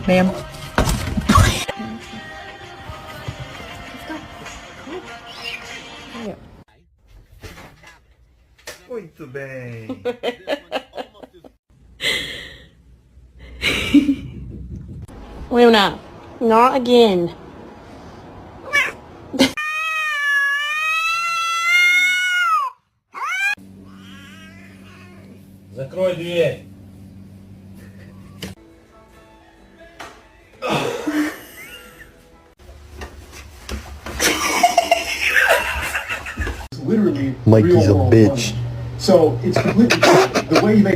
Ma'am. Muito bem. Luna, not again. Закрой дверь. Literally Mikey's a real world bitch. money. So it's completely the way you make